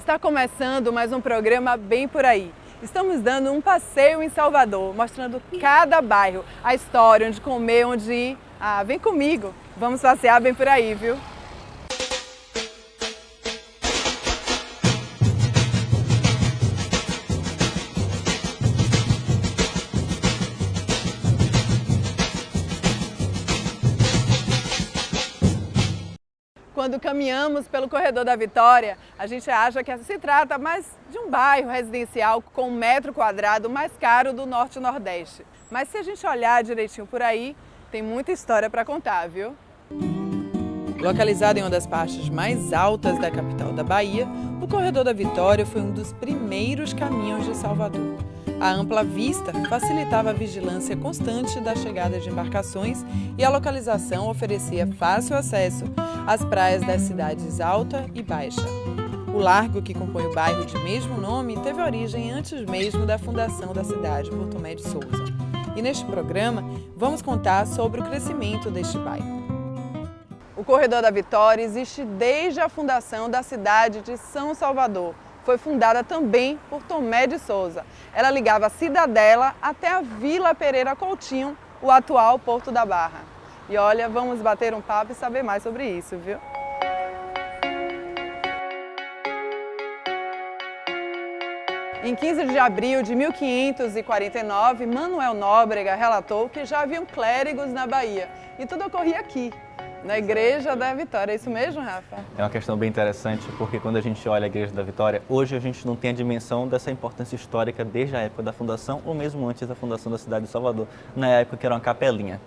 Está começando mais um programa Bem Por Aí. Estamos dando um passeio em Salvador, mostrando cada bairro, a história, onde comer, onde ir. Vem comigo, vamos passear bem por aí, viu? Quando caminhamos pelo Corredor da Vitória, a gente acha que se trata mais de um bairro residencial com um metro quadrado mais caro do Norte e Nordeste. Mas se a gente olhar direitinho por aí, tem muita história para contar, viu? Localizado em uma das partes mais altas da capital da Bahia, o Corredor da Vitória foi um dos primeiros caminhos de Salvador. A ampla vista facilitava a vigilância constante da chegada de embarcações e a localização oferecia fácil acesso às praias das cidades Alta e Baixa. O largo que compõe o bairro de mesmo nome teve origem antes mesmo da fundação da cidade por Tomé de Souza. E neste programa vamos contar sobre o crescimento deste bairro. O Corredor da Vitória existe desde a fundação da cidade de São Salvador. Foi fundada também por Tomé de Souza. Ela ligava a Cidadela até a Vila Pereira Coutinho, o atual Porto da Barra. E olha, vamos bater um papo e saber mais sobre isso, viu? Em 15 de abril de 1549, Manuel Nóbrega relatou que já haviam clérigos na Bahia. E tudo ocorria aqui, na Igreja da Vitória. É isso mesmo, Rafa? É uma questão bem interessante, porque quando a gente olha a Igreja da Vitória, hoje a gente não tem a dimensão dessa importância histórica desde a época da fundação, ou mesmo antes da fundação da cidade de Salvador, na época que era uma capelinha.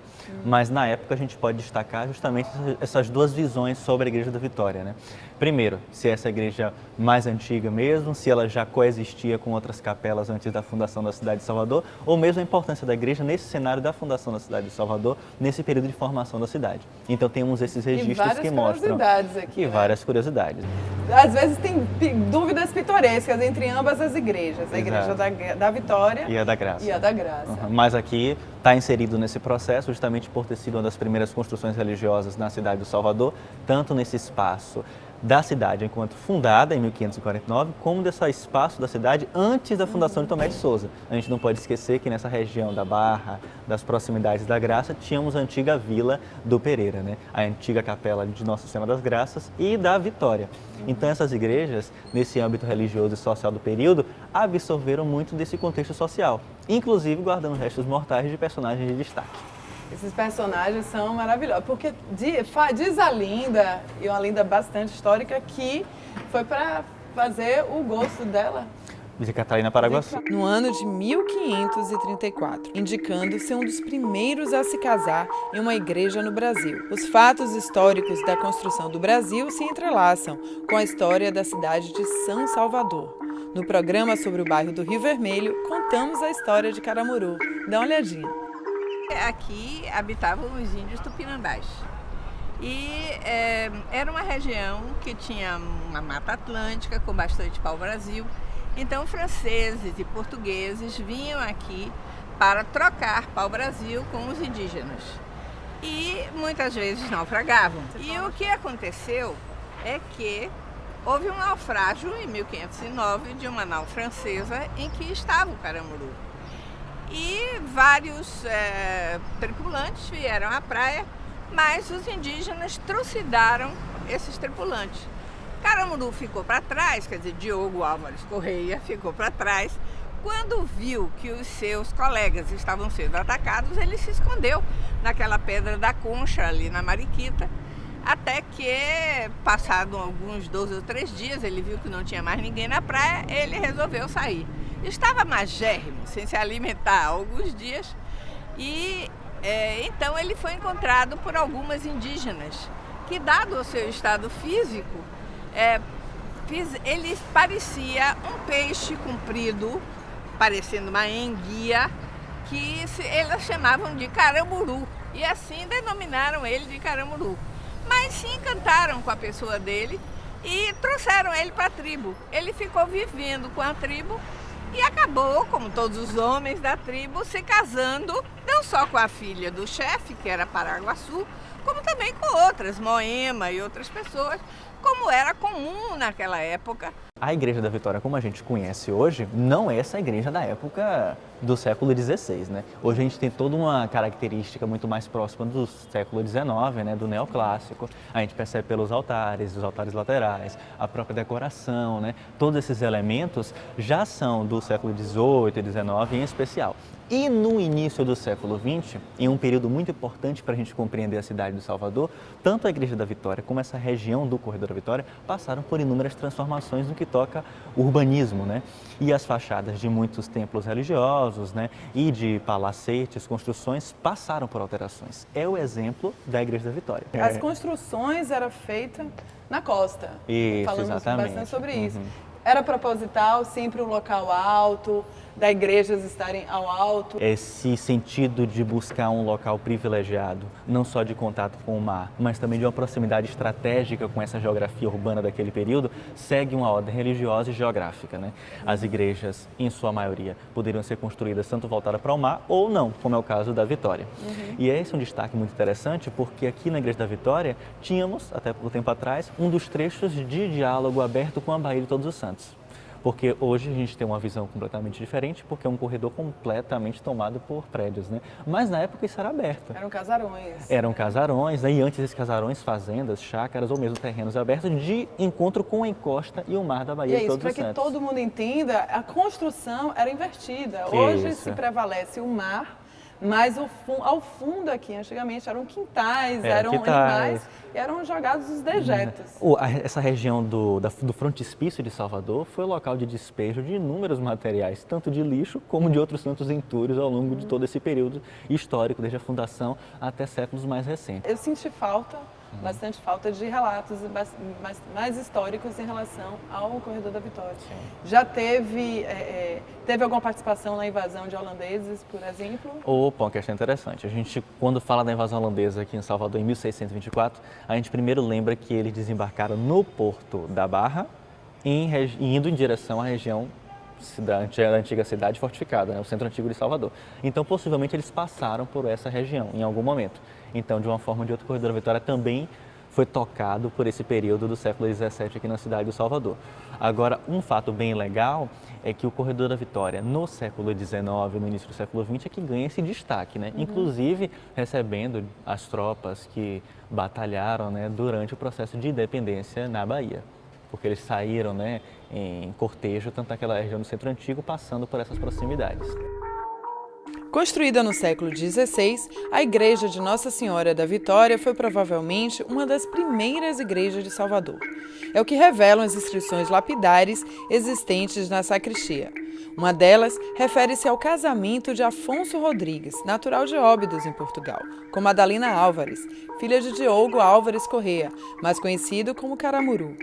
Mas na época a gente pode destacar justamente essas duas visões sobre a Igreja da Vitória, né? Primeiro, se essa igreja mais antiga mesmo, se ela já coexistia com outras capelas antes da fundação da cidade de Salvador, ou mesmo a importância da igreja nesse cenário da fundação da cidade de Salvador, nesse período de formação da cidade. Então temos esses registros que mostram. Aqui, e várias curiosidades. Às vezes tem dúvidas pitorescas entre ambas as igrejas, a Igreja da Vitória e a da Graça. Mas aqui está inserido nesse processo justamente por ter sido uma das primeiras construções religiosas na cidade do Salvador, tanto nesse espaço da cidade enquanto fundada em 1549, como desse espaço da cidade antes da fundação de Tomé de Souza. A gente não pode esquecer que nessa região da Barra, das proximidades da Graça, tínhamos a antiga Vila do Pereira, né? A antiga capela de Nossa Senhora das Graças e da Vitória. Então essas igrejas, nesse âmbito religioso e social do período, absorveram muito desse contexto social, inclusive guardando restos mortais de personagens de destaque. Esses personagens são maravilhosos, porque diz a lenda, e uma lenda bastante histórica, que foi para fazer o gosto dela. De Catarina Paraguaçu. No ano de 1534, indicando ser um dos primeiros a se casar em uma igreja no Brasil. Os fatos históricos da construção do Brasil se entrelaçam com a história da cidade de São Salvador. No programa sobre o bairro do Rio Vermelho, contamos a história de Caramuru. Dá uma olhadinha. Aqui habitavam os índios tupinambás e era uma região que tinha uma mata atlântica com bastante pau-brasil, então franceses e portugueses vinham aqui para trocar pau-brasil com os indígenas e muitas vezes naufragavam. E o que aconteceu é que houve um naufrágio em 1509 de uma nau francesa em que estava o Caramuru. E vários tripulantes vieram à praia, mas os indígenas trucidaram esses tripulantes. Caramuru ficou para trás, quer dizer, Diogo Álvares Correia ficou para trás. Quando viu que os seus colegas estavam sendo atacados, ele se escondeu naquela pedra da Concha, ali na Mariquita, até que, passado alguns 2 ou 3 dias, ele viu que não tinha mais ninguém na praia, ele resolveu sair. Estava magérrimo, sem se alimentar há alguns dias, e então ele foi encontrado por algumas indígenas, que, dado o seu estado físico, ele parecia um peixe comprido, parecendo uma enguia, que elas chamavam de caramuru, e assim denominaram ele de Caramuru. Mas se encantaram com a pessoa dele e trouxeram ele para a tribo. Ele ficou vivendo com a tribo e acabou, como todos os homens da tribo, se casando não só com a filha do chefe, que era Paraguaçu, como também com outras, Moema e outras pessoas, como era comum naquela época A Igreja da Vitória, como a gente conhece hoje, não é essa igreja da época do século XVI, né? Hoje a gente tem toda uma característica muito mais próxima do século XIX, né? Do neoclássico. A gente percebe pelos altares, os altares laterais, a própria decoração, né? Todos esses elementos já são do século XVIII e XIX em especial. E no início do século XX, em um período muito importante para a gente compreender a cidade de Salvador, tanto a Igreja da Vitória como essa região do Corredor da Vitória passaram por inúmeras transformações no que toca o urbanismo, né? E as fachadas de muitos templos religiosos, né? E de palacetes, construções, passaram por alterações. É o exemplo da Igreja da Vitória. As construções eram feitas na costa. Isso, falamos exatamente. bastante sobre isso. Era proposital, sempre um local alto, da igrejas estarem ao alto. Esse sentido de buscar um local privilegiado, não só de contato com o mar, mas também de uma proximidade estratégica com essa geografia urbana daquele período, segue uma ordem religiosa e geográfica, né? As igrejas, em sua maioria, poderiam ser construídas tanto voltadas para o mar ou não, como é o caso da Vitória. E esse é um destaque muito interessante, porque aqui na Igreja da Vitória tínhamos, até pouco tempo atrás, um dos trechos de diálogo aberto com a Baía de Todos os Santos. Porque hoje a gente tem uma visão completamente diferente, porque é um corredor completamente tomado por prédios, né? Mas na época isso era aberto. Eram casarões. Eram casarões, né? E antes esses casarões, fazendas, chácaras ou mesmo terrenos abertos de encontro com a encosta e o mar da Baía de Todos os Santos. Para que todo mundo entenda, a construção era invertida. Hoje se prevalece o mar, mas ao fundo aqui, antigamente, eram quintais, eram animais e eram jogados os dejetos. Essa região do frontispício de Salvador foi o local de despejo de inúmeros materiais, tanto de lixo como de outros tantos entulhos ao longo de todo esse período histórico, desde a fundação até séculos mais recentes. Eu senti bastante falta de relatos mais históricos em relação ao Corredor da Vitória. Já teve alguma participação na invasão de holandeses, por exemplo? Opa, uma questão interessante. A gente, quando fala da invasão holandesa aqui em Salvador em 1624, a gente primeiro lembra que eles desembarcaram no Porto da Barra, indo em direção à região da antiga cidade fortificada, né, o centro antigo de Salvador. Então, possivelmente, eles passaram por essa região em algum momento. Então, de uma forma ou de outra, o Corredor da Vitória também foi tocado por esse período do século XVII aqui na cidade do Salvador. Agora, um fato bem legal é que o Corredor da Vitória, no século XIX, no início do século XX, é que ganha esse destaque, né? Inclusive recebendo as tropas que batalharam, né, durante o processo de independência na Bahia. Porque eles saíram, né, em cortejo, tanto naquela região do centro antigo, passando por essas proximidades. Construída no século XVI, a Igreja de Nossa Senhora da Vitória foi provavelmente uma das primeiras igrejas de Salvador. É o que revelam as inscrições lapidares existentes na sacristia. Uma delas refere-se ao casamento de Afonso Rodrigues, natural de Óbidos, em Portugal, com Madalena Álvares, filha de Diogo Álvares Correia, mais conhecido como Caramuru.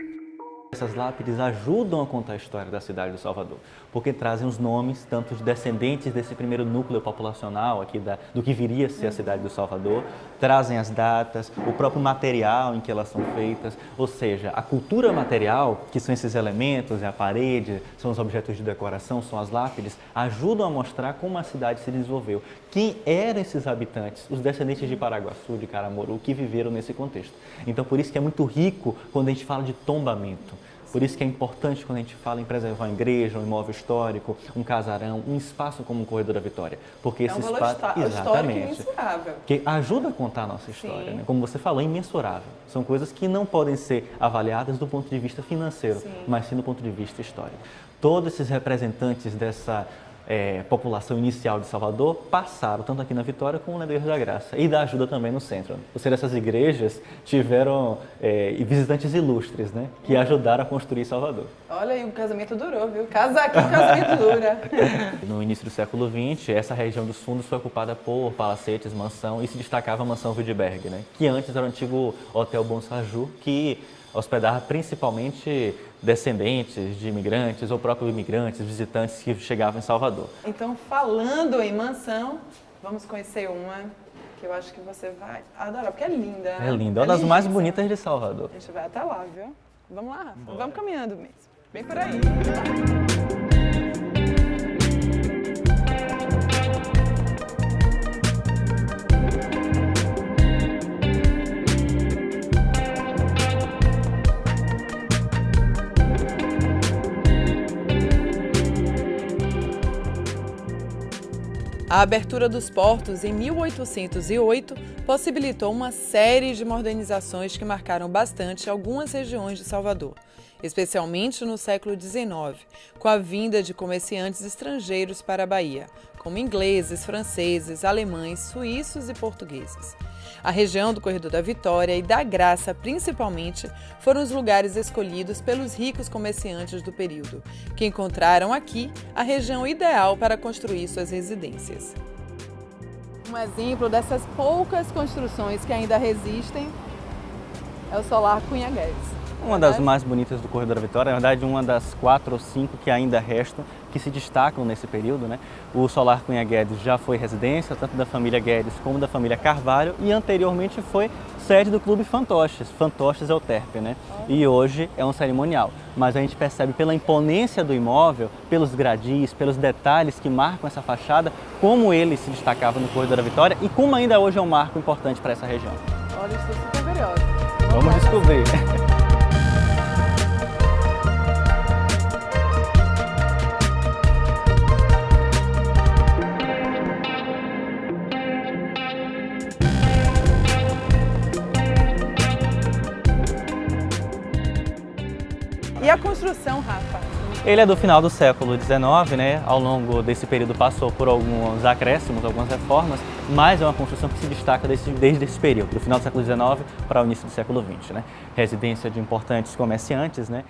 Essas lápides ajudam a contar a história da cidade do Salvador, porque trazem os nomes tanto de descendentes desse primeiro núcleo populacional aqui do que viria a ser a cidade do Salvador, trazem as datas, o próprio material em que elas são feitas, ou seja, a cultura material, que são esses elementos, é a parede, são os objetos de decoração, são as lápides, ajudam a mostrar como a cidade se desenvolveu, quem eram esses habitantes, os descendentes de Paraguaçu, de Caramuru, que viveram nesse contexto. Então, por isso que é muito rico quando a gente fala de tombamento. Por isso que é importante quando a gente fala em preservar uma igreja, um imóvel histórico, um casarão, um espaço como o Corredor da Vitória. Porque esse espaço, exatamente, imensurável. Que ajuda a contar a nossa história, né? Como você falou, é imensurável. São coisas que não podem ser avaliadas do ponto de vista financeiro, mas sim do ponto de vista histórico. Todos esses representantes dessa população inicial de Salvador passaram tanto aqui na Vitória como na Igreja da Graça e da Ajuda também no centro. Ou seja, essas igrejas tiveram visitantes ilustres, né, que ajudaram a construir Salvador. Olha, e o casamento durou, viu? Casa aqui, o casamento dura. No início do século XX, essa região dos fundos foi ocupada por palacetes, mansão, e se destacava a mansão Wildberg, né, que antes era o antigo Hotel Bonsaju, que hospedava principalmente descendentes de imigrantes ou próprios imigrantes, visitantes que chegavam em Salvador. Então, falando em mansão, vamos conhecer uma que eu acho que você vai adorar, porque é linda. É linda, é uma das mais bonitas de Salvador. A gente vai até lá, viu? Vamos lá, Rafa. Vamos caminhando mesmo. Vem por aí. A abertura dos portos em 1808 possibilitou uma série de modernizações que marcaram bastante algumas regiões de Salvador, especialmente no século XIX, com a vinda de comerciantes estrangeiros para a Bahia, como ingleses, franceses, alemães, suíços e portugueses. A região do Corredor da Vitória e da Graça, principalmente, foram os lugares escolhidos pelos ricos comerciantes do período, que encontraram aqui a região ideal para construir suas residências. Um exemplo dessas poucas construções que ainda resistem é o Solar Cunha Guedes. Uma das mais bonitas do Corredor da Vitória, na verdade uma das 4 ou 5 que ainda restam, que se destacam nesse período, né? O Solar Cunha Guedes já foi residência, tanto da família Guedes como da família Carvalho, e anteriormente foi sede do Clube Fantoches. Fantoches é o Terpe, né? E hoje é um cerimonial. Mas a gente percebe pela imponência do imóvel, pelos gradis, pelos detalhes que marcam essa fachada, como ele se destacava no Corredor da Vitória e como ainda hoje é um marco importante para essa região. Olha, estou super curiosa. Vamos descobrir. E a construção, Rafa? Ele é do final do século XIX, né? Ao longo desse período passou por alguns acréscimos, algumas reformas, mas é uma construção que se destaca desde esse período, do final do século XIX para o início do século XX, né? Residência de importantes comerciantes, né?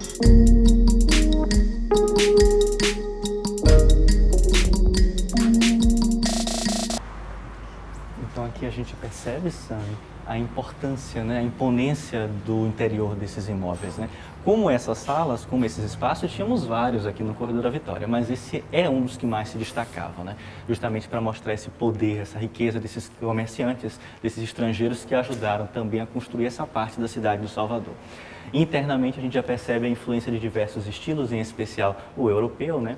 Então aqui a gente percebe, Sam, a importância, né, a imponência do interior desses imóveis, né? Como essas salas, como esses espaços, tínhamos vários aqui no Corredor da Vitória, mas esse é um dos que mais se destacavam, né? Justamente para mostrar esse poder, essa riqueza desses comerciantes, desses estrangeiros que ajudaram também a construir essa parte da cidade do Salvador. Internamente a gente já percebe a influência de diversos estilos, em especial o europeu, né?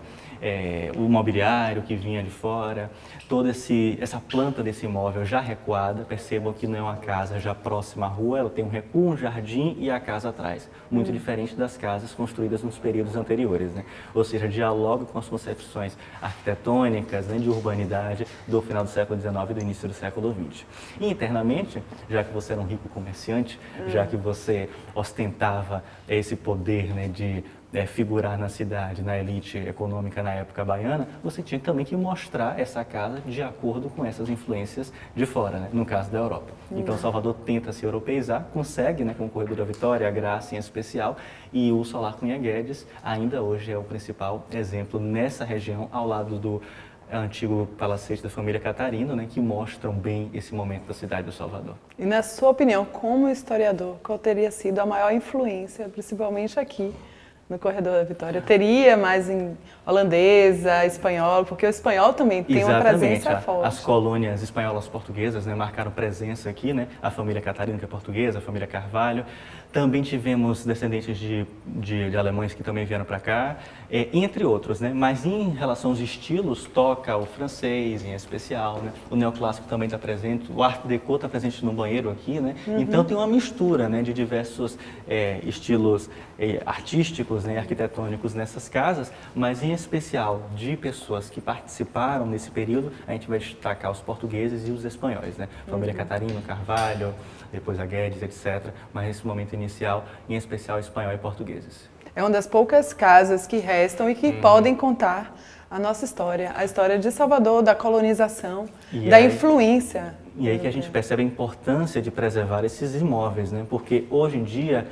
O mobiliário que vinha de fora, toda essa planta desse imóvel já recuada. Percebam que não é uma casa já próxima à rua, ela tem um recuo, um jardim e a casa atrás, muito diferente das casas construídas nos períodos anteriores, né? Ou seja, dialoga com as concepções arquitetônicas, né, de urbanidade do final do século XIX e do início do século XX. E internamente, já que você era um rico comerciante, já que você ostentava esse poder, né, de figurar na cidade, na elite econômica na época baiana, você tinha também que mostrar essa casa de acordo com essas influências de fora, né? No caso da Europa. Então Salvador tenta se europeizar, consegue, né, com o Corredor da Vitória, a Graça em especial, e o Solar Cunha Guedes ainda hoje é o principal exemplo nessa região, ao lado do antigo palacete da família Catarino, né, que mostram bem esse momento da cidade do Salvador. E na sua opinião, como historiador, qual teria sido a maior influência, principalmente aqui no Corredor da Vitória? Teria mais em holandesa, espanhol, porque o espanhol também tem uma presença forte. As colônias espanholas portuguesas, né, marcaram presença aqui, né? A família Catarino, que é portuguesa, a família Carvalho. Também tivemos descendentes de alemães que também vieram para cá, entre outros, né? Mas em relação aos estilos, toca o francês em especial, né? O neoclássico também está presente, o Art Deco está presente no banheiro aqui, né? Então tem uma mistura, né, de diversos estilos artísticos, né, arquitetônicos nessas casas, mas em especial de pessoas que participaram nesse período, a gente vai destacar os portugueses e os espanhóis, né? Família Catarino, Carvalho, depois a Guedes, etc. Mas nesse momento inicial, em especial espanhol e portugueses. É uma das poucas casas que restam e que podem contar a nossa história, a história de Salvador, da colonização, da influência. E aí que a gente percebe a importância de preservar esses imóveis, né? Porque hoje em dia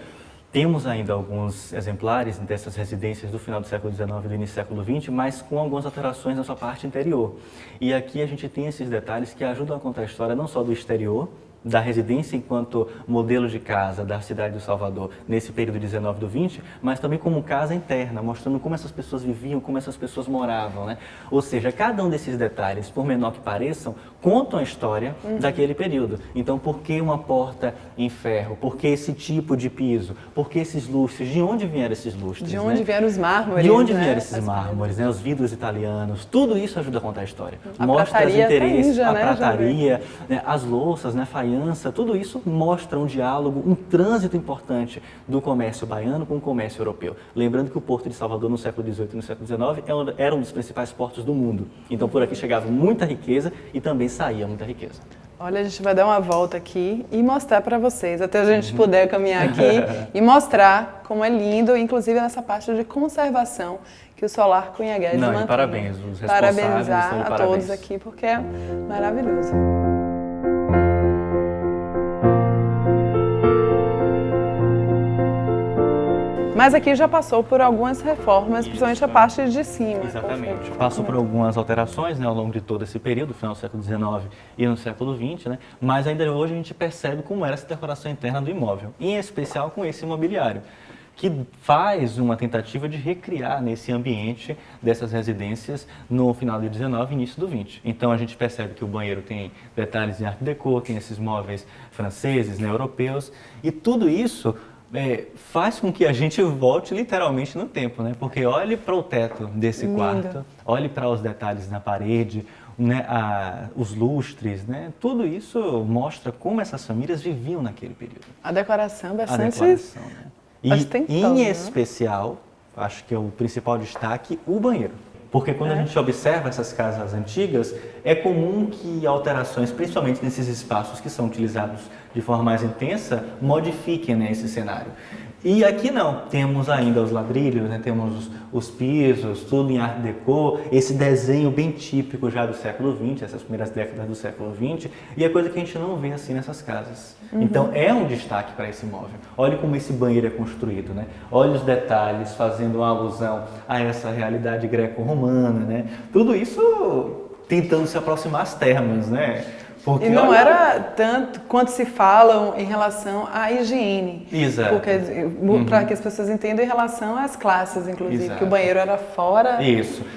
temos ainda alguns exemplares dessas residências do final do século XIX e do início do século XX, mas com algumas alterações na sua parte interior. E aqui a gente tem esses detalhes que ajudam a contar a história não só do exterior, da residência enquanto modelo de casa da cidade do Salvador nesse período 19 do 20, mas também como casa interna, mostrando como essas pessoas viviam, como essas pessoas moravam, né? Ou seja, cada um desses detalhes, por menor que pareçam, contam a história daquele período. Então, por que uma porta em ferro? Por que esse tipo de piso? Por que esses lustres? De onde vieram esses lustres? De onde vieram os mármores? De onde vieram esses mármores, né? Os vidros italianos, tudo isso ajuda a contar a história. Mostra os interesses, a prataria, né? As louças, né? Faianças aliança, tudo isso mostra um diálogo, um trânsito importante do comércio baiano com o comércio europeu. Lembrando que o Porto de Salvador no século XVIII e no século XIX era um dos principais portos do mundo. Então por aqui chegava muita riqueza e também saía muita riqueza. Olha, a gente vai dar uma volta aqui e mostrar para vocês, até a gente puder caminhar aqui e mostrar como é lindo, inclusive nessa parte de conservação que o Solar Cunha Guedes mantém. Parabéns, os responsáveis. Parabenizar a todos aqui, porque é maravilhoso. Mas aqui já passou por algumas reformas, principalmente a parte de cima. Exatamente. Passou por algumas alterações, né, ao longo de todo esse período, final do século XIX e no século XX, né, mas ainda hoje a gente percebe como era essa decoração interna do imóvel, em especial com esse imobiliário, que faz uma tentativa de recriar nesse ambiente dessas residências no final do XIX e início do XX. Então a gente percebe que o banheiro tem detalhes em Art Deco, tem esses móveis franceses, né, europeus, e tudo isso faz com que a gente volte literalmente no tempo, né? Porque olhe para o teto desse quarto, olhe para os detalhes na parede, né? Os lustres, né? Tudo isso mostra como essas famílias viviam naquele período. A decoração é bastante... Né? E em né? especial, acho que é o principal destaque, o banheiro. Porque quando a gente observa essas casas antigas, é comum que alterações, principalmente nesses espaços que são utilizados de forma mais intensa, modifiquem, né, esse cenário. E aqui não, temos ainda os ladrilhos, né, temos os pisos, tudo em Art Deco, esse desenho bem típico já do século XX, essas primeiras décadas do século XX, e é coisa que a gente não vê assim nessas casas. Então é um destaque para esse imóvel. Olha como esse banheiro é construído, né? Olha os detalhes fazendo uma alusão a essa realidade greco-romana, né? Tudo isso tentando se aproximar às termas, né? Porque, e não era tanto quanto se falam em relação à higiene. Exato. Para que as pessoas entendam em relação às classes, inclusive, que o banheiro era fora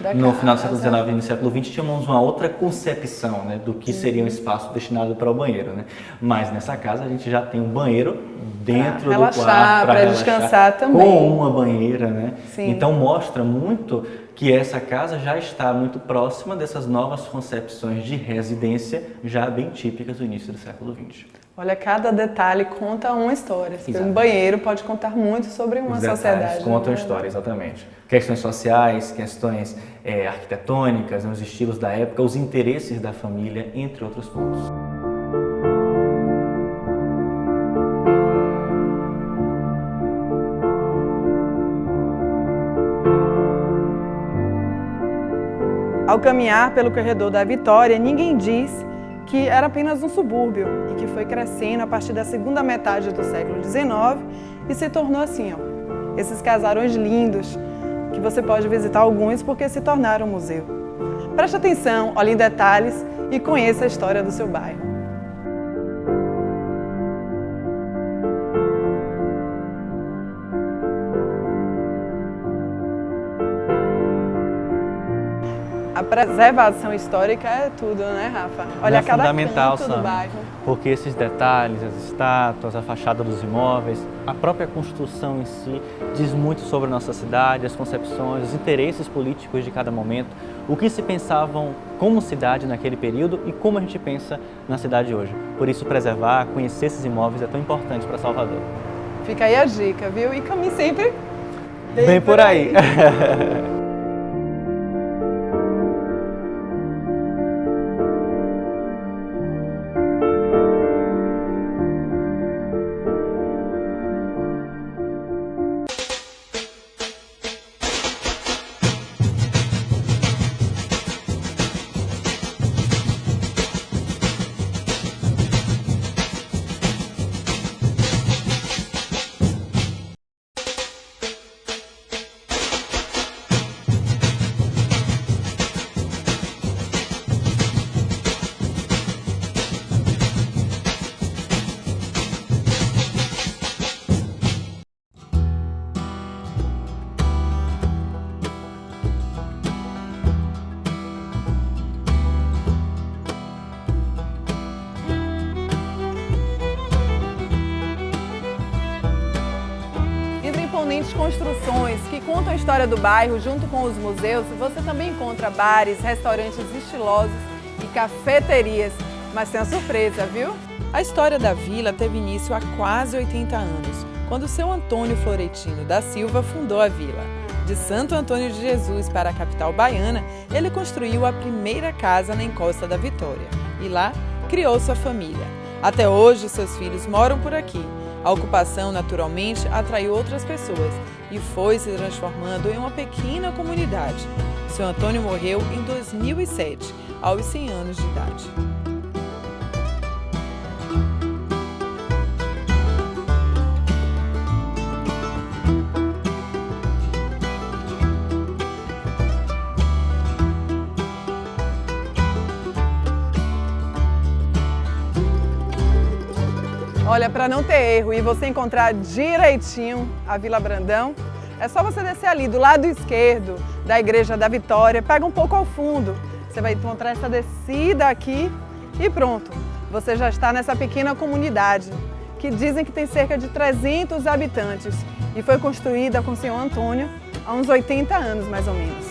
da No casa. final do século XIX e no século XX tínhamos uma outra concepção, né, do que seria um espaço destinado para o banheiro, né? Mas nessa casa a gente já tem um banheiro dentro do quarto para descansar também. Com uma banheira, né? Sim. Então mostra muito que essa casa já está muito próxima dessas novas concepções de residência já bem típicas do início do século XX. Olha, cada detalhe conta uma história. Um banheiro pode contar muito sobre uma sociedade. Contam a história, exatamente. Questões sociais, questões arquitetônicas, os estilos da época, os interesses da família, entre outros pontos. Ao caminhar pelo corredor da Vitória, ninguém diz que era apenas um subúrbio e que foi crescendo a partir da segunda metade do século XIX e se tornou assim, ó, esses casarões lindos, que você pode visitar alguns porque se tornaram museu. Preste atenção, olhe em detalhes e conheça a história do seu bairro. A preservação histórica é tudo, né, Rafa? Olha, cada fundamental, canto do bairro. Porque esses detalhes, as estátuas, a fachada dos imóveis, a própria construção em si diz muito sobre a nossa cidade, as concepções, os interesses políticos de cada momento, o que se pensavam como cidade naquele período e como a gente pensa na cidade hoje. Por isso, preservar, conhecer esses imóveis é tão importante para Salvador. Fica aí a dica, viu? E caminhe sempre bem por aí. Imponentes construções que contam a história do bairro junto com os museus, você também encontra bares, restaurantes estilosos e cafeterias. Mas tem uma surpresa, viu? A história da vila teve início há quase 80 anos, quando seu Antônio Floretino da Silva fundou a vila. De Santo Antônio de Jesus para a capital baiana, ele construiu a primeira casa na encosta da Vitória e lá criou sua família. Até hoje, seus filhos moram por aqui. A ocupação, naturalmente, atraiu outras pessoas e foi se transformando em uma pequena comunidade. Seu Antônio morreu em 2007, aos 100 anos de idade. Olha, para não ter erro e você encontrar direitinho a Vila Brandão, é só você descer ali do lado esquerdo da Igreja da Vitória, pega um pouco ao fundo. Você vai encontrar essa descida aqui e pronto. Você já está nessa pequena comunidade, que dizem que tem cerca de 300 habitantes e foi construída com o senhor Antônio há uns 80 anos, mais ou menos.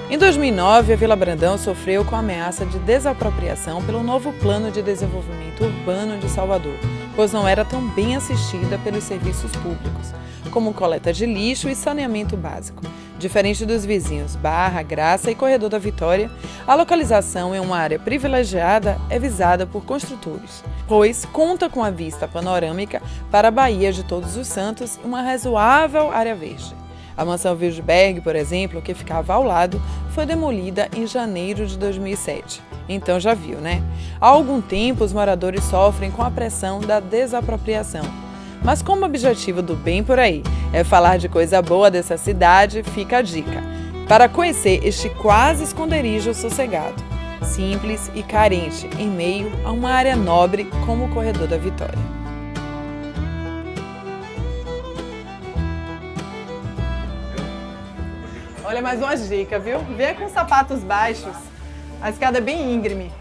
Em 2009, a Vila Brandão sofreu com a ameaça de desapropriação pelo novo Plano de Desenvolvimento Urbano de Salvador, pois não era tão bem assistida pelos serviços públicos, como coleta de lixo e saneamento básico. Diferente dos vizinhos Barra, Graça e Corredor da Vitória, a localização em uma área privilegiada é visada por construtores, pois conta com a vista panorâmica para a Baía de Todos os Santos e uma razoável área verde. A mansão Wildberg, por exemplo, que ficava ao lado, foi demolida em janeiro de 2007. Então já viu, né? Há algum tempo os moradores sofrem com a pressão da desapropriação. Mas como o objetivo do Bem Por Aí é falar de coisa boa dessa cidade, fica a dica para conhecer este quase esconderijo sossegado, simples e carente, em meio a uma área nobre como o Corredor da Vitória. Olha, mais uma dica, viu? Venha com sapatos baixos. A escada é bem íngreme,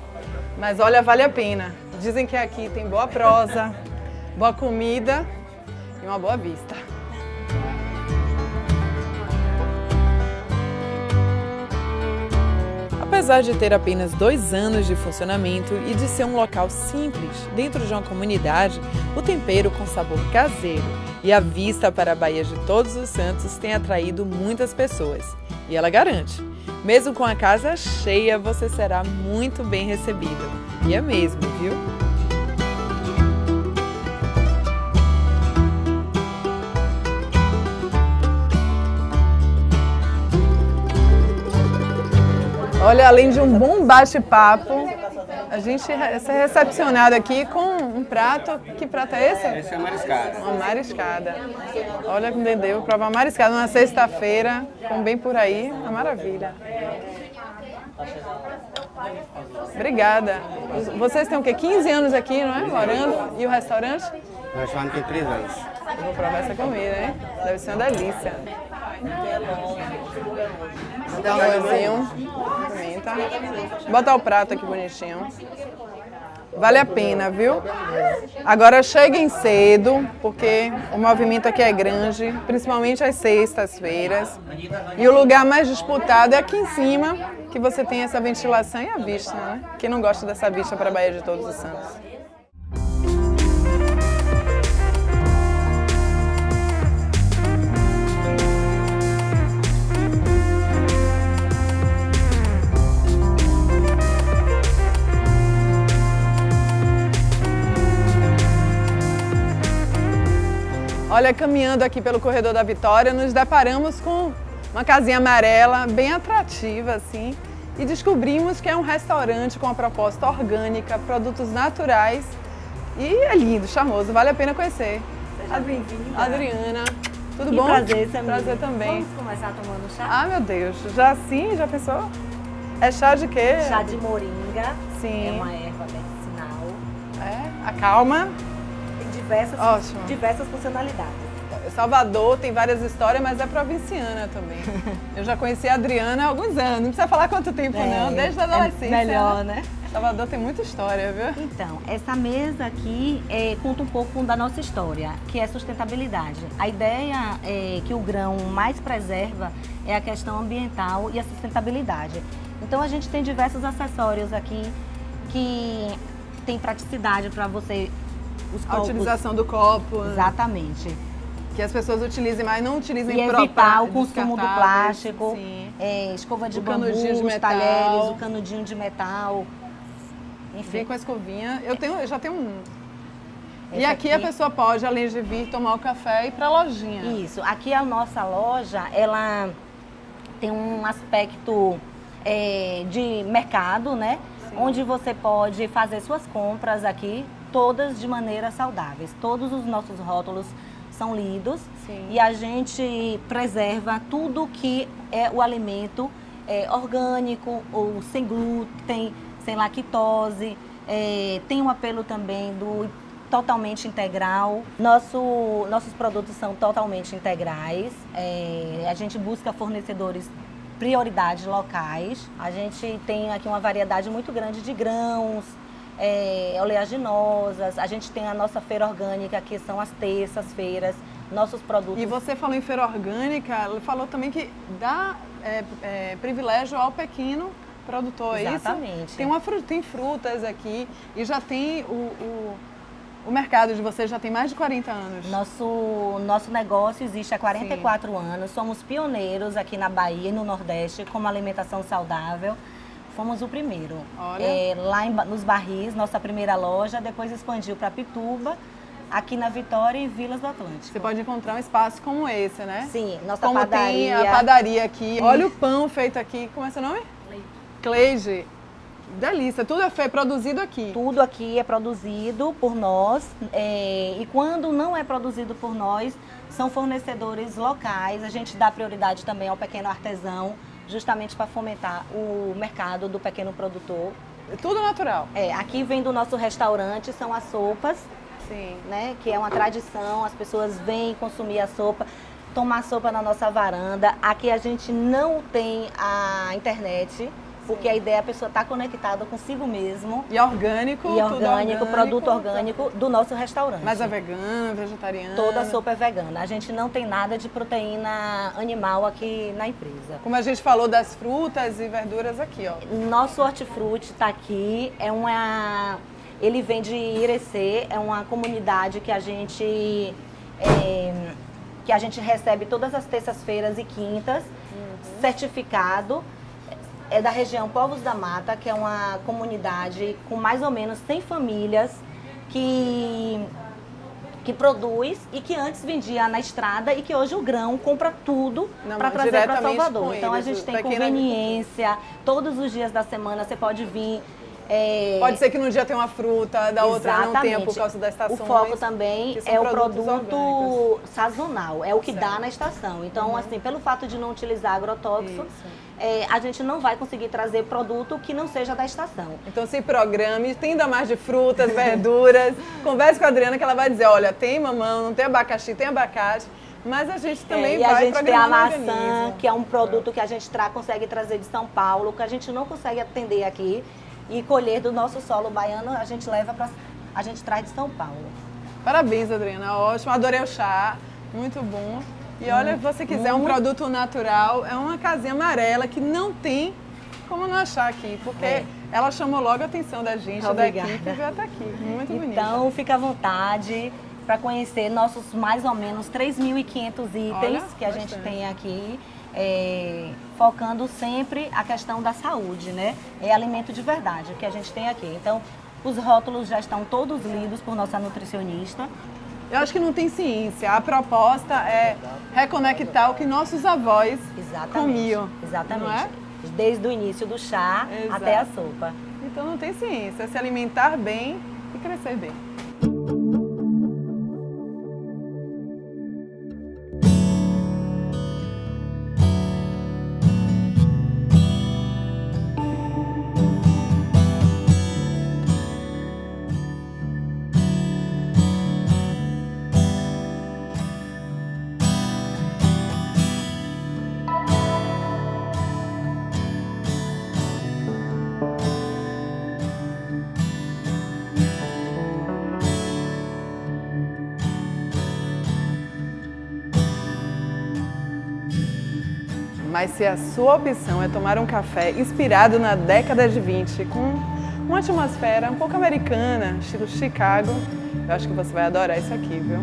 mas olha, vale a pena. Dizem que aqui tem boa prosa, boa comida e uma boa vista. Apesar de ter apenas 2 anos de funcionamento e de ser um local simples dentro de uma comunidade, o tempero com sabor caseiro e a vista para a Baía de Todos os Santos tem atraído muitas pessoas. E ela garante, mesmo com a casa cheia, você será muito bem recebido. E é mesmo, viu? Olha, além de um bom bate-papo, a gente é recepcionado aqui com um prato. Que prato é esse? Essa é a mariscada. Uma mariscada. Olha que entendeu, provar mariscada numa sexta-feira, com Bem Por Aí, uma maravilha. Obrigada. Vocês têm o quê? 15 anos aqui, não é? Morando. E o restaurante? O restaurante tem 3 anos. Eu vou provar essa comida, hein? Deve ser uma delícia. Dá um arrozinho, pimenta. Botar o prato aqui bonitinho. Vale a pena, viu? Agora cheguem cedo, porque o movimento aqui é grande, principalmente às sextas-feiras. E o lugar mais disputado é aqui em cima, que você tem essa ventilação e a vista, né? Quem não gosta dessa vista para a Baía de Todos os Santos? Olha, caminhando aqui pelo Corredor da Vitória, nos deparamos com uma casinha amarela, bem atrativa, assim, e descobrimos que é um restaurante com uma proposta orgânica, produtos naturais, e é lindo, charmoso, vale a pena conhecer. Seja bem-vinda. Adriana, tudo Que bom? prazer, Samir. Prazer também. Vamos começar tomando chá? Ah, meu Deus, já sim? Já pensou? É chá de quê? Chá de moringa. Sim. É uma erva medicinal. É, acalma. Tem Ótimo. diversas funcionalidades. Salvador tem várias histórias, mas é provinciana também. Eu já conheci a Adriana há alguns anos, não precisa falar quanto tempo não, desde a adolescência. Melhor, né? Salvador tem muita história, viu? Então, essa mesa aqui conta um pouco da nossa história, que é sustentabilidade. A ideia que o grão mais preserva é a questão ambiental e a sustentabilidade. Então, a gente tem diversos acessórios aqui que tem praticidade para você... A utilização do copo. Exatamente. Que as pessoas utilizem, mas não utilizem e evitar o consumo do plástico, escova de bambu, os talheres, o canudinho de metal. Enfim. Vem com a escovinha. Eu já tenho um. E aqui a pessoa pode, além de vir tomar o café, ir para a lojinha. Isso. Aqui a nossa loja, ela tem um aspecto de mercado, né? Sim. Onde você pode fazer suas compras aqui, todas de maneira saudáveis. Todos os nossos rótulos são lidos. Sim. E a gente preserva tudo que é o alimento orgânico ou sem glúten, sem lactose. Tem um apelo também do totalmente integral. Nossos produtos são totalmente integrais. A gente busca fornecedores prioridades locais. A gente tem aqui uma variedade muito grande de grãos, oleaginosas. A gente tem a nossa feira orgânica, que são as terças-feiras, nossos produtos. E você falou em feira orgânica, ela falou também que dá privilégio ao pequeno produtor. Exatamente. Isso? Tem frutas aqui e já tem o mercado de vocês já tem mais de 40 anos. Nosso negócio existe há 44 anos. Somos pioneiros aqui na Bahia e no Nordeste como alimentação saudável. Fomos o primeiro. Lá nos Barris, nossa primeira loja, depois expandiu para Pituba, aqui na Vitória e Vilas do Atlântico. Você pode encontrar um espaço como esse, né? Sim, nossa como padaria. Tem a padaria aqui. Olha o pão feito aqui. Como é seu nome? Cleide. Delícia, tudo é produzido aqui. Tudo aqui é produzido por nós e quando não é produzido por nós, são fornecedores locais. A gente dá prioridade também ao pequeno artesão, justamente para fomentar o mercado do pequeno produtor. É tudo natural. Aqui vem do nosso restaurante, são as sopas, sim, né, que é uma tradição, as pessoas vêm consumir a sopa, tomar sopa na nossa varanda. Aqui a gente não tem a internet, porque a ideia é a pessoa estar conectada consigo mesmo. E orgânico, tudo orgânico, produto orgânico do nosso restaurante. Mas é vegana, vegetariana? Toda a sopa é vegana. A gente não tem nada de proteína animal aqui na empresa. Como a gente falou das frutas e verduras aqui, ó. Nosso hortifruti está aqui, ele vem de Irecê, é uma comunidade que a gente recebe todas as terças-feiras e quintas, certificado. É da região Povos da Mata, que é uma comunidade com mais ou menos 100 famílias que produz e que antes vendia na estrada e que hoje o grão compra tudo para trazer para Salvador. Então a gente tem conveniência, todos os dias da semana você pode vir. Pode ser que num dia tenha uma fruta, da outra não tenha por causa da estação. O foco também é o produto sazonal, é o que dá na estação. Então, assim, pelo fato de não utilizar agrotóxico, a gente não vai conseguir trazer produto que não seja da estação. Então se programe, entenda mais de frutas, verduras, converse com a Adriana que ela vai dizer, olha, tem mamão, não tem abacaxi, tem abacate, mas a gente também vai programar. E a gente tem a maçã, organismo. que é um produto que a gente consegue trazer de São Paulo, que a gente não consegue atender aqui e colher do nosso solo baiano, a gente traz de São Paulo. Parabéns, Adriana, ótimo, adorei o chá, muito bom. E olha, se você quiser um produto natural, é uma casinha amarela que não tem como não achar aqui, porque ela chamou logo a atenção da gente, Obrigada. Da equipe, e veio até aqui. Muito bonita. Então, fica à vontade para conhecer nossos mais ou menos 3.500 itens que a gente tem aqui, focando sempre a questão da saúde, né? É alimento de verdade o que a gente tem aqui. Então, os rótulos já estão todos lidos por nossa nutricionista. Eu acho que não tem ciência. A proposta é reconectar o que nossos avós comiam. Exatamente. Não é? Desde o início do chá até a sopa. Então não tem ciência. É se alimentar bem e crescer bem. Mas se a sua opção é tomar um café inspirado na década de 20, com uma atmosfera um pouco americana, estilo Chicago, eu acho que você vai adorar isso aqui, viu?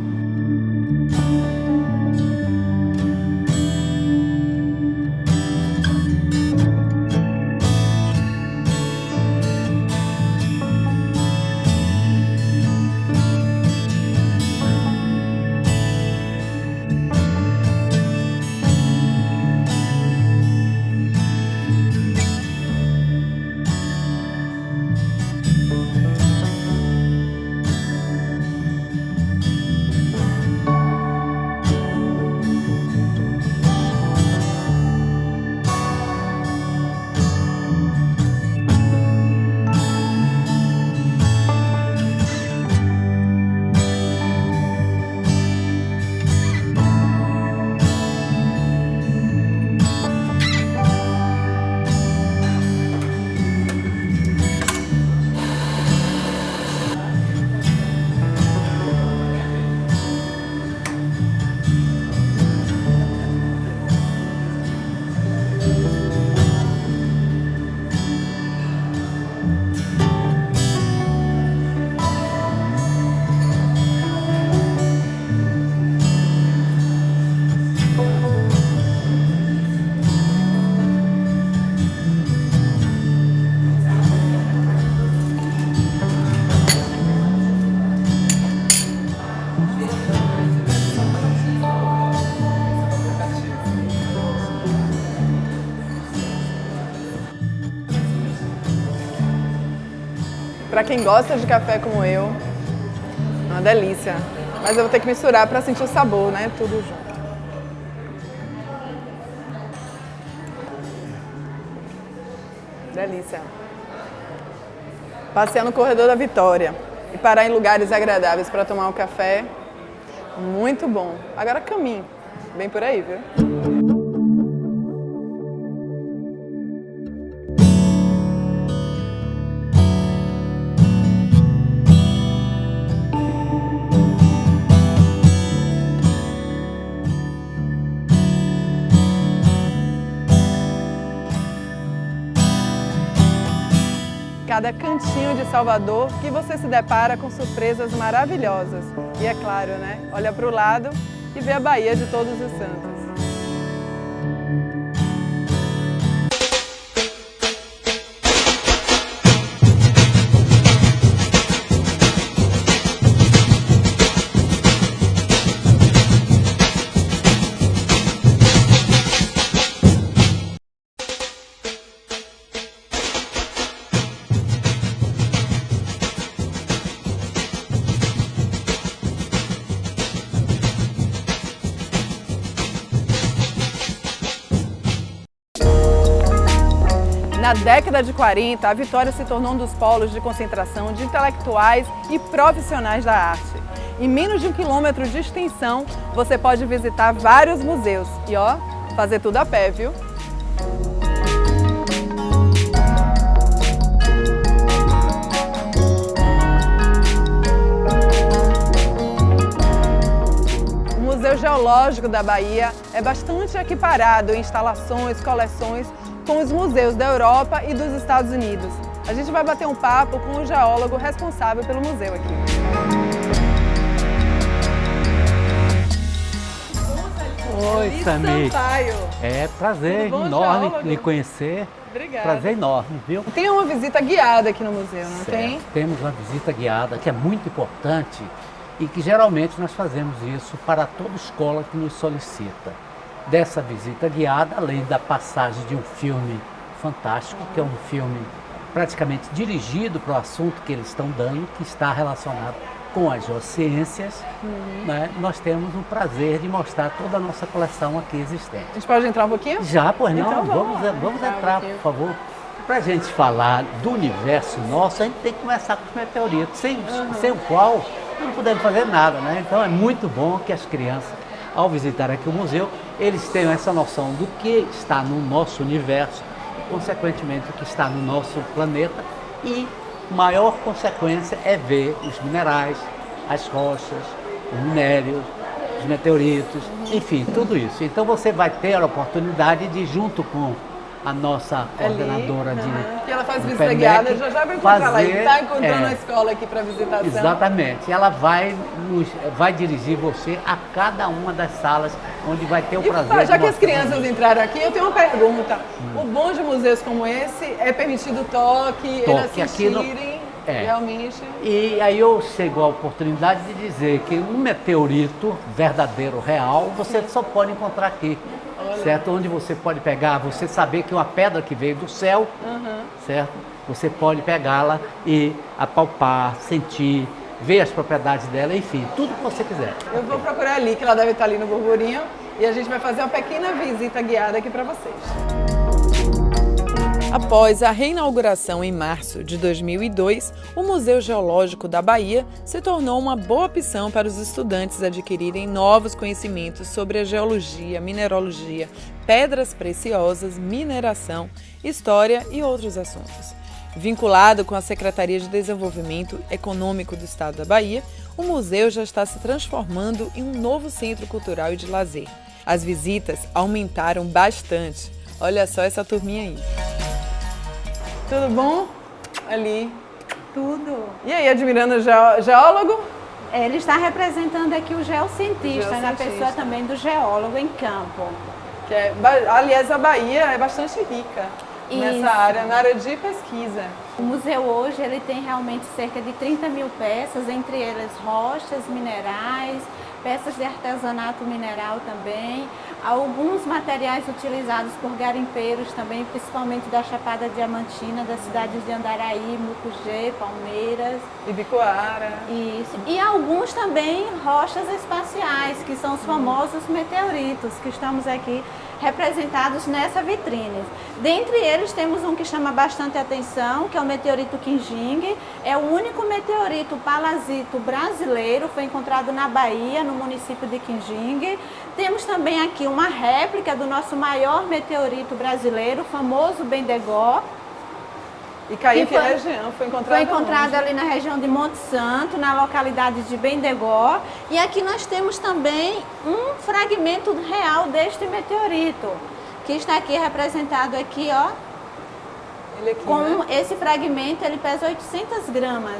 Para quem gosta de café como eu, é uma delícia. Mas eu vou ter que misturar para sentir o sabor, né? Tudo junto. Delícia. Passear no corredor da Vitória e parar em lugares agradáveis para tomar um café, muito bom. Agora caminho, bem por aí, viu? Cada cantinho de Salvador que você se depara com surpresas maravilhosas. E é claro, né? Olha para o lado e vê a Baía de Todos os Santos. Na década de 40, a Vitória se tornou um dos polos de concentração de intelectuais e profissionais da arte. Em menos de 1 quilômetro de extensão, você pode visitar vários museus e, ó, fazer tudo a pé, viu? O Museu Geológico da Bahia é bastante equiparado em instalações, coleções, com os museus da Europa e dos Estados Unidos. A gente vai bater um papo com o geólogo responsável pelo museu aqui. Oi, Samir. Sampaio. É prazer Tudo bom, enorme geólogo? lhe conhecer. Obrigada. Prazer enorme, viu? Tem uma visita guiada aqui no museu, não tem? Temos uma visita guiada que é muito importante e que geralmente nós fazemos isso para toda escola que nos solicita. Dessa visita guiada, além da passagem de um filme fantástico, que é um filme praticamente dirigido para o assunto que eles estão dando, que está relacionado com as geociências, né? Nós temos o prazer de mostrar toda a nossa coleção aqui existente. A gente pode entrar um pouquinho? Já, pois não, Então vamos entrar, por favor. Para a gente falar do universo nosso, a gente tem que começar com os meteoritos, sem o qual não podemos fazer nada, né? Então é muito bom que as crianças, ao visitar aqui o museu, eles tenham essa noção do que está no nosso universo e, consequentemente, o que está no nosso planeta. E maior consequência é ver os minerais, as rochas, os minérios, os meteoritos, enfim, tudo isso. Então você vai ter a oportunidade de, junto com a nossa coordenadora que ela faz do visita PEMEC, guiada, já vai encontrar lá. Ele está encontrando é, a escola aqui para visitação. Exatamente. Ela vai dirigir você a cada uma das salas onde vai ter o prazer Já de que as mostrar. crianças entraram aqui, eu tenho uma pergunta. O bom de museus como esse é permitido toque, eles assistirem realmente? E aí eu chego à oportunidade de dizer que um meteorito verdadeiro, real, você só pode encontrar aqui. Certo? Onde você pode pegar, você saber que uma pedra que veio do céu, certo? Você pode pegá-la e apalpar, sentir, ver as propriedades dela, enfim, tudo que você quiser. Eu vou procurar ali, que ela deve estar ali no burburinho, e a gente vai fazer uma pequena visita guiada aqui para vocês. Após a reinauguração em março de 2002, o Museu Geológico da Bahia se tornou uma boa opção para os estudantes adquirirem novos conhecimentos sobre a geologia, mineralogia, pedras preciosas, mineração, história e outros assuntos. Vinculado com a Secretaria de Desenvolvimento Econômico do Estado da Bahia, o museu já está se transformando em um novo centro cultural e de lazer. As visitas aumentaram bastante. Olha só essa turminha aí. Tudo bom? Ali. Tudo. E aí, admirando o geólogo? Ele está representando aqui o geocientista, na pessoa também do geólogo em campo. Aliás, a Bahia é bastante rica nessa área, na área de pesquisa. O museu hoje ele tem realmente cerca de 30 mil peças, entre elas rochas, minerais, peças de artesanato mineral também, alguns materiais utilizados por garimpeiros também, principalmente da Chapada Diamantina, das cidades de Andaraí, Mucugê, Palmeiras. Ibicoara. Isso. E alguns também rochas espaciais, que são os famosos meteoritos, que estamos aqui representados nessa vitrine. Dentre eles temos um que chama bastante atenção, que é o meteorito Quinjingue. É o único meteorito palasito brasileiro, foi encontrado na Bahia, no município de Quinjingue. Temos também aqui uma réplica do nosso maior meteorito brasileiro, o famoso Bendegó. E caiu em que região? Foi encontrado ali na região de Monte Santo, na localidade de Bendegó. E aqui nós temos também um fragmento real deste meteorito, que está aqui representado aqui, ó. Ele aqui, com esse fragmento, ele pesa 800 gramas.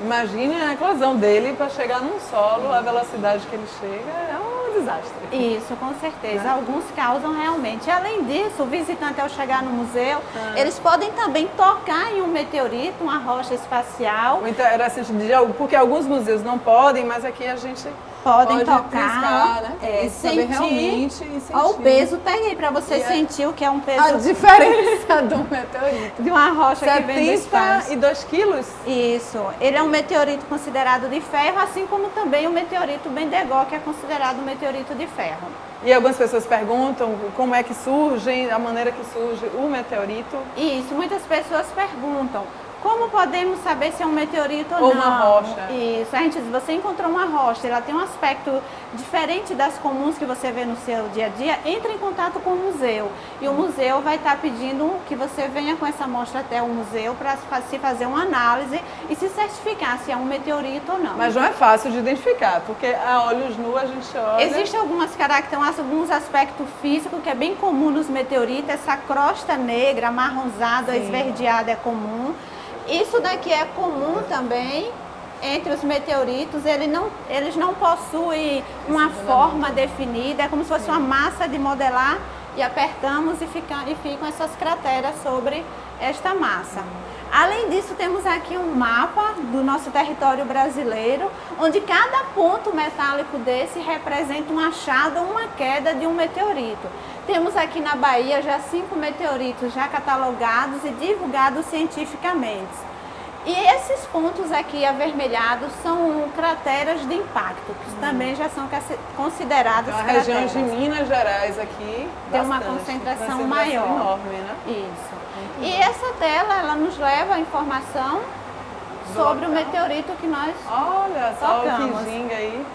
Imagine a eclosão dele para chegar num solo, a velocidade que ele chega é um desastre. Isso, com certeza. Alguns causam realmente. Além disso, o visitante ao chegar no museu, eles podem também tocar em um meteorito, uma rocha espacial. O interessante, porque alguns museus não podem, mas aqui a gente pode tocar, riscar, né? E sentir. Realmente Ó, o peso, pega aí para você sentir o que é um peso. A diferença do meteorito. De uma rocha que vem do espaço. 72 quilos? Isso. Ele é um meteorito considerado de ferro, assim como também o meteorito Bendegó, que é considerado um meteorito de ferro. E algumas pessoas perguntam como é que surge, a maneira que surge o meteorito. Isso, muitas pessoas perguntam. Como podemos saber se é um meteorito ou não? Ou uma rocha. Isso, a gente diz, você encontrou uma rocha, ela tem um aspecto diferente das comuns que você vê no seu dia a dia, entre em contato com o museu. E o museu vai estar pedindo que você venha com essa amostra até o museu para se fazer uma análise e se certificar se é um meteorito ou não. Mas não é fácil de identificar, porque a olhos nus a gente olha... Existem algumas características, alguns aspectos físicos que é bem comum nos meteoritos, essa crosta negra, amarronzada, esverdeada é comum. Isso daqui é comum também entre os meteoritos, eles não possuem uma forma definida, é como se fosse uma massa de modelar e apertamos e ficam essas crateras sobre esta massa. Além disso, temos aqui um mapa do nosso território brasileiro, onde cada ponto metálico desse representa um achado ou uma queda de um meteorito. Temos aqui na Bahia já 5 meteoritos já catalogados e divulgados cientificamente. E esses pontos aqui avermelhados são crateras de impacto, que também já são consideradas crateras. A região de Minas Gerais aqui tem uma concentração maior. Enorme, né? Isso. E essa tela, ela nos leva a informação sobre o meteorito que nós tocamos. O Quinjingue aí.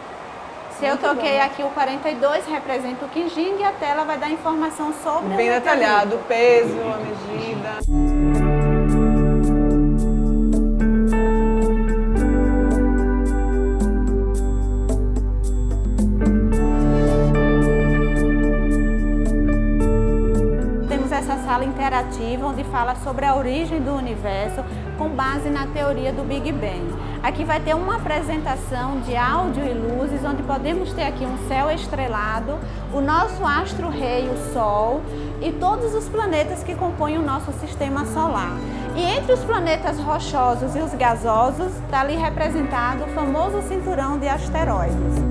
Se eu toquei aqui o 42, representa o Quinjingue, e a tela vai dar informação sobre o meteorito. Bem detalhado, o peso, a medida. fala sobre a origem do universo com base na teoria do Big Bang. Aqui vai ter uma apresentação de áudio e luzes, onde podemos ter aqui um céu estrelado, o nosso astro-rei, o Sol, e todos os planetas que compõem o nosso sistema solar. E entre os planetas rochosos e os gasosos, está ali representado o famoso cinturão de asteroides.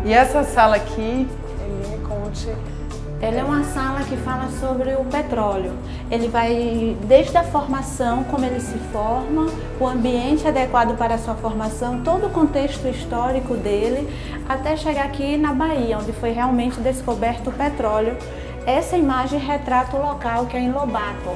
E essa sala aqui, ele me conte. Ela é uma sala que fala sobre o petróleo. Ele vai desde a formação, como ele se forma, o ambiente adequado para a sua formação, todo o contexto histórico dele, até chegar aqui na Bahia, onde foi realmente descoberto o petróleo. Essa imagem retrata o local, que é em Lobato,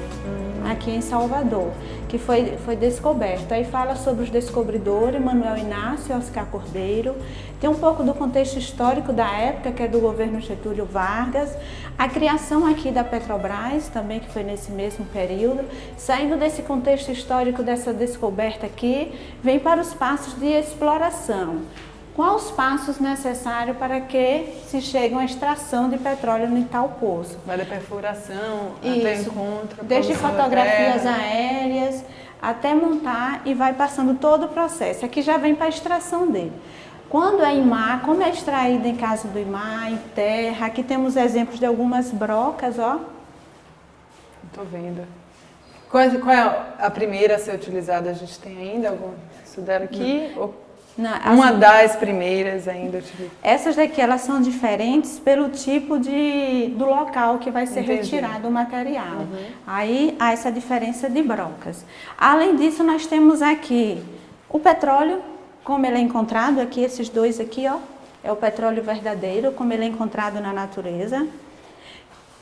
aqui em Salvador, que foi descoberto. Aí fala sobre os descobridores, Manuel Inácio e Oscar Cordeiro. Tem um pouco do contexto histórico da época, que é do governo Getúlio Vargas. A criação aqui da Petrobras, também, que foi nesse mesmo período. Saindo desse contexto histórico, dessa descoberta aqui, vem para os passos de exploração. Quais os passos necessários para que se chegue a uma extração de petróleo em tal poço? Vai da perfuração até encontro. Desde produção da fotografias terra. aéreas até montar e vai passando todo o processo. Aqui já vem para a extração dele. Quando é em mar, como é extraído em caso do mar, em terra. Aqui temos exemplos de algumas brocas, ó. Estou vendo. Qual é a primeira a ser utilizada? A gente tem ainda algum? Estudaram aqui? Não, Uma das primeiras ainda utilizadas. essas daqui, elas são diferentes pelo tipo do local que vai ser Entendi. retirado o material. Aí há essa diferença de brocas. Além disso, nós temos aqui o petróleo, como ele é encontrado aqui, esses dois aqui, ó, é o petróleo verdadeiro, como ele é encontrado na natureza.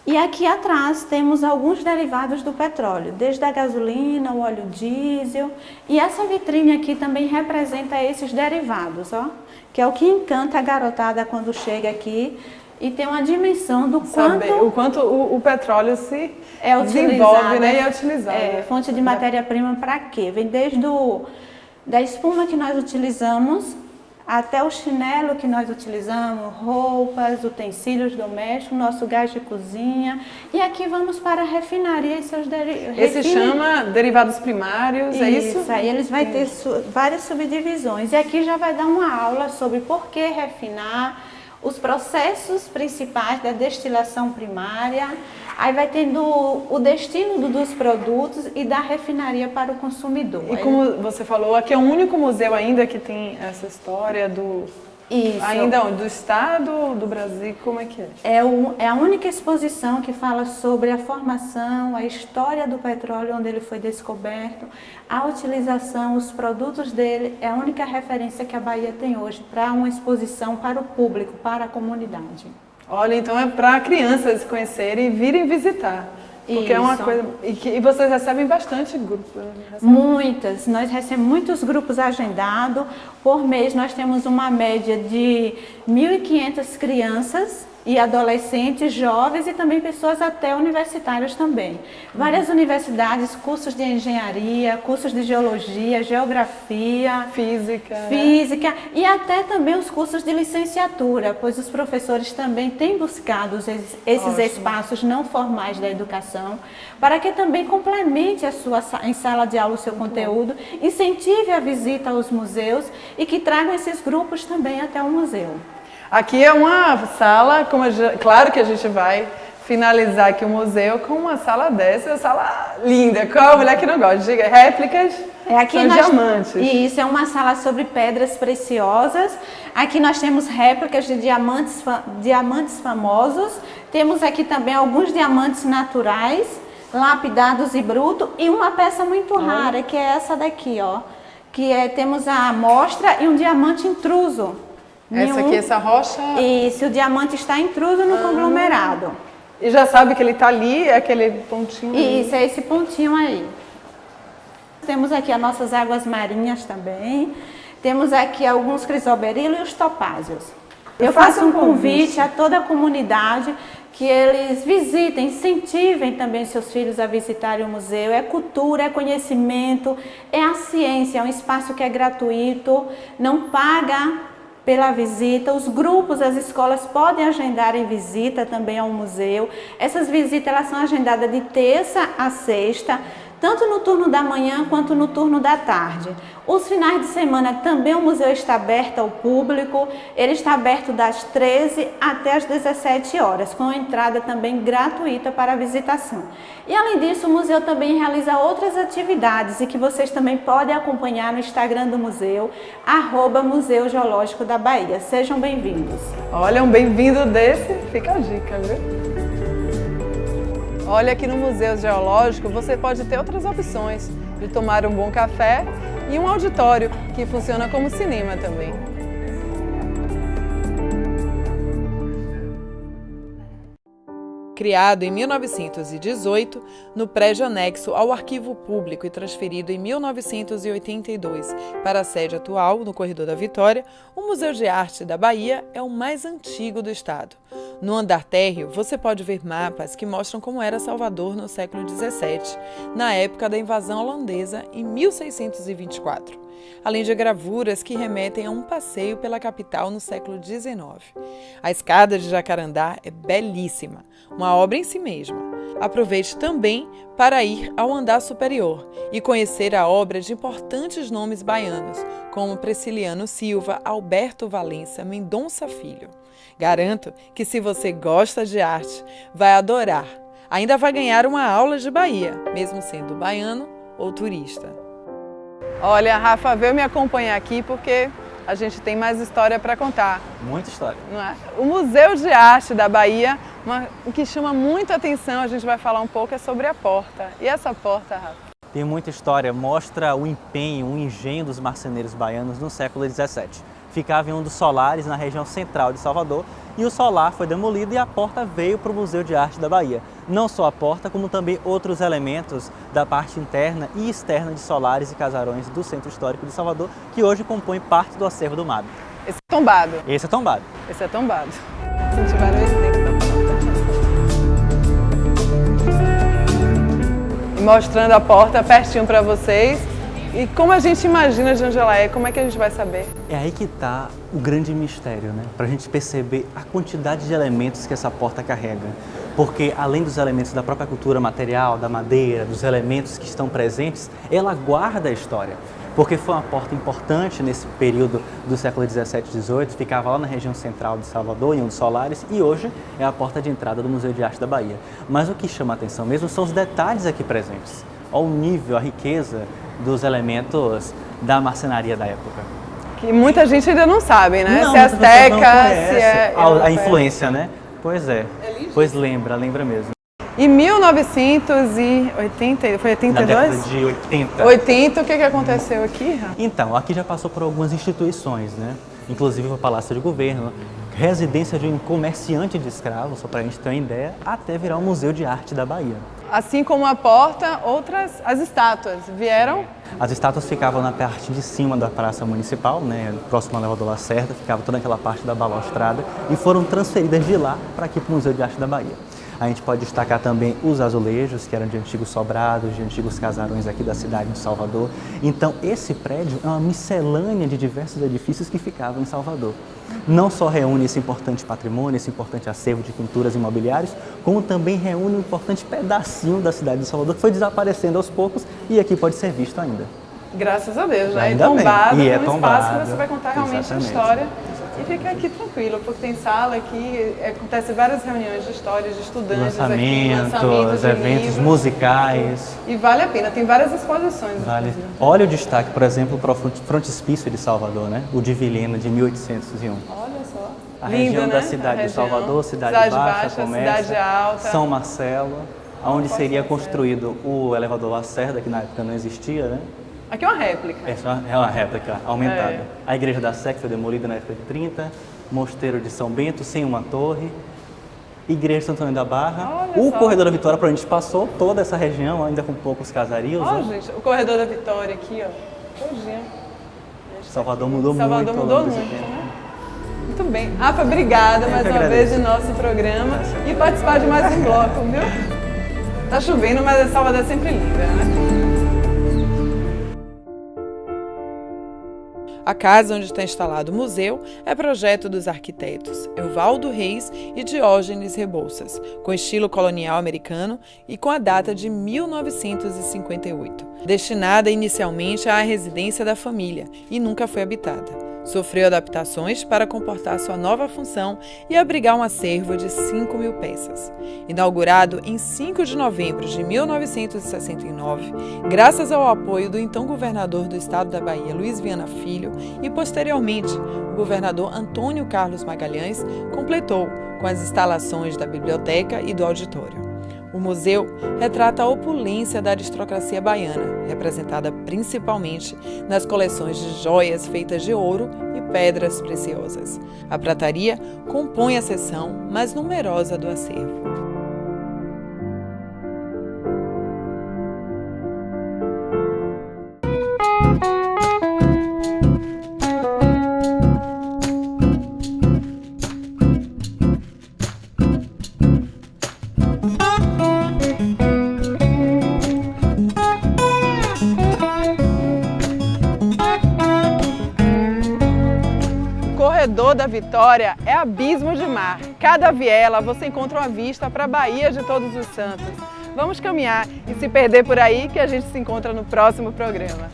E aqui atrás temos alguns derivados do petróleo, desde a gasolina, o óleo diesel. E essa vitrine aqui também representa esses derivados, ó, que é o que encanta a garotada quando chega aqui e tem uma dimensão do quanto o petróleo se é desenvolve, utilizado, né, e é utilizado. fonte de matéria-prima para quê? Vem desde da espuma que nós utilizamos até o chinelo que nós utilizamos, roupas, utensílios domésticos, nosso gás de cozinha. E aqui vamos para a refinaria e seus derivados. Esse chama derivados primários, é isso? Isso, aí eles vão ter várias subdivisões. E aqui já vai dar uma aula sobre por que refinar, os processos principais da destilação primária. Aí vai tendo o destino dos produtos e da refinaria para o consumidor. E como você falou, aqui é o único museu ainda que tem essa história do... Isso. Ainda onde? Do estado, do Brasil, como é que é? É a única exposição que fala sobre a formação, a história do petróleo, onde ele foi descoberto, a utilização, os produtos dele. É a única referência que a Bahia tem hoje para uma exposição para o público, para a comunidade. Olha, então é para crianças conhecerem e virem visitar. Porque é uma Isso. coisa... E vocês recebem bastante grupos. Né? Muitas. Nós recebemos muitos grupos agendados. Por mês nós temos uma média de 1.500 crianças e adolescentes, jovens e também pessoas até universitárias também. Várias universidades, cursos de engenharia, cursos de geologia, geografia, Física. física e até também os cursos de licenciatura, pois os professores também têm buscado esses Ótimo. espaços não formais da educação, para que também complemente em sala de aula o seu conteúdo, incentive a visita aos museus e que tragam esses grupos também até o museu. Aqui é uma sala, claro que a gente vai finalizar aqui o museu com uma sala dessa, uma sala linda. Qual a mulher que não gosta? Diga, réplicas são diamantes. Isso, é uma sala sobre pedras preciosas. Aqui nós temos réplicas de diamantes famosos. Temos aqui também alguns diamantes naturais, lapidados e brutos. E uma peça muito rara, que é essa daqui, ó. Temos a amostra e um diamante intruso. Essa aqui, essa rocha... Isso, o diamante está intruso no conglomerado. E já sabe que ele está ali, é aquele pontinho ali. Isso, é esse pontinho aí. Temos aqui as nossas águas marinhas também. Temos aqui alguns crisoberilos e os topázios. Eu faço um convite a toda a comunidade que eles visitem, incentivem também seus filhos a visitarem o museu. É cultura, é conhecimento, é a ciência, é um espaço que é gratuito, não paga pela visita. Os grupos, as escolas podem agendar em visita também ao museu. Essas visitas elas são agendadas de terça a sexta, tanto no turno da manhã quanto no turno da tarde. Os finais de semana também o museu está aberto ao público, ele está aberto das 13 até as 17 horas, com entrada também gratuita para a visitação. E além disso, o museu também realiza outras atividades e que vocês também podem acompanhar no Instagram do museu, @Museu Geológico da Bahia. Sejam bem-vindos. Olha, um bem-vindo desse, fica a dica, viu? Olha, aqui no Museu Geológico você pode ter outras opções de tomar um bom café e um auditório que funciona como cinema também. Criado em 1918, no prédio anexo ao Arquivo Público e transferido em 1982 para a sede atual, no Corredor da Vitória, o Museu de Arte da Bahia é o mais antigo do estado. No andar térreo, você pode ver mapas que mostram como era Salvador no século XVII, na época da invasão holandesa, em 1624, além de gravuras que remetem a um passeio pela capital no século XIX. A escada de Jacarandá é belíssima, uma obra em si mesma. Aproveite também para ir ao andar superior e conhecer a obra de importantes nomes baianos, como Prisciliano Silva, Alberto Valença, Mendonça Filho. Garanto que se você gosta de arte, vai adorar. Ainda vai ganhar uma aula de Bahia, mesmo sendo baiano ou turista. Olha, Rafa, veio me acompanhar aqui porque a gente tem mais história para contar. Muita história. Não é? O Museu de Arte da Bahia, o que chama muita atenção, a gente vai falar um pouco, é sobre a porta. E essa porta, Rafa? Tem muita história, mostra o empenho, o engenho dos marceneiros baianos no século XVII. Ficava em um dos solares na região central de Salvador e o solar foi demolido e a porta veio para o Museu de Arte da Bahia. Não só a porta, como também outros elementos da parte interna e externa de solares e casarões do Centro Histórico de Salvador, que hoje compõem parte do acervo do MAB. Esse é tombado. Esse é tombado. Esse é tombado. Se tiver esse tempo da porta. E mostrando a porta pertinho para vocês. E como a gente imagina de onde ela é, como é que a gente vai saber? É aí que está o grande mistério, né? Para a gente perceber a quantidade de elementos que essa porta carrega. Porque além dos elementos da própria cultura material, da madeira, dos elementos que estão presentes, ela guarda a história. Porque foi uma porta importante nesse período do século XVII e XVIII, ficava lá na região central de Salvador, em um dos solares, e hoje é a porta de entrada do Museu de Arte da Bahia. Mas o que chama a atenção mesmo são os detalhes aqui presentes. Olha o nível, a riqueza dos elementos da marcenaria da época. Que muita gente ainda não sabe, né? Não, se é azteca, se é... A influência, né? Pois é. Pois lembra mesmo. Em 1980, foi 82? Na década de 80. 80, o que aconteceu aqui, Rafa? Então, aqui já passou por algumas instituições, né? Inclusive o Palácio de Governo, residência de um comerciante de escravos, só para a gente ter uma ideia, até virar o Museu de Arte da Bahia. Assim como a porta, as estátuas vieram? As estátuas ficavam na parte de cima da Praça Municipal, né, próximo ao elevador Lacerda, ficava toda aquela parte da balaustrada e foram transferidas de lá para aqui para o Museu de Arte da Bahia. A gente pode destacar também os azulejos, que eram de antigos sobrados, de antigos casarões aqui da cidade de Salvador. Então, esse prédio é uma miscelânea de diversos edifícios que ficavam em Salvador. Não só reúne esse importante patrimônio, esse importante acervo de pinturas e imobiliários, como também reúne um importante pedacinho da cidade de Salvador, que foi desaparecendo aos poucos e aqui pode ser visto ainda. Graças a Deus, né? Ainda tombado, bem. E é um tombado. espaço que você vai contar realmente Exatamente. a história. E fica aqui tranquilo, porque tem sala aqui, acontece várias reuniões de histórias de estudantes aqui, lançamentos de eventos livros, musicais. E vale a pena, tem várias exposições. Vale. Olha o destaque, por exemplo, para o frontispício de Salvador, né? O de Vilhena, de 1801. Olha só. A Lindo, região né? da cidade de Salvador, Cidade Baixa, começa, Cidade Alta. São Marcelo, onde seria construído o elevador Lacerda, que na época não existia, né? Aqui é uma réplica. Essa é uma réplica aumentada. É. A igreja da Sé, que foi demolida na época de 30, Mosteiro de São Bento, sem uma torre, Igreja de Santo Antônio da Barra, Olha o só. Corredor da Vitória, por onde a gente passou, toda essa região, ainda com poucos casarios. Ó, né? gente, o Corredor da Vitória aqui, ó. Todinho. Salvador mudou Salvador muito. ao mudou longo desse muito, tempo. né? Muito bem. Rafa, obrigada mais uma vez em nosso programa e participar de mais um bloco, viu? Tá chovendo, mas a Salvador é sempre linda, né? A casa onde está instalado o museu é projeto dos arquitetos Evaldo Reis e Diógenes Rebouças, com estilo colonial americano e com a data de 1958. Destinada inicialmente à residência da família e nunca foi habitada. Sofreu adaptações para comportar sua nova função e abrigar um acervo de 5.000 peças. Inaugurado em 5 de novembro de 1969, graças ao apoio do então governador do estado da Bahia, Luiz Viana Filho, e posteriormente o governador Antônio Carlos Magalhães, completou com as instalações da biblioteca e do auditório. O museu retrata a opulência da aristocracia baiana, representada principalmente nas coleções de joias feitas de ouro e pedras preciosas. A prataria compõe a seção mais numerosa do acervo. O Corredor da Vitória é abismo de mar. Cada viela você encontra uma vista para a Baía de Todos os Santos. Vamos caminhar e se perder por aí que a gente se encontra no próximo programa.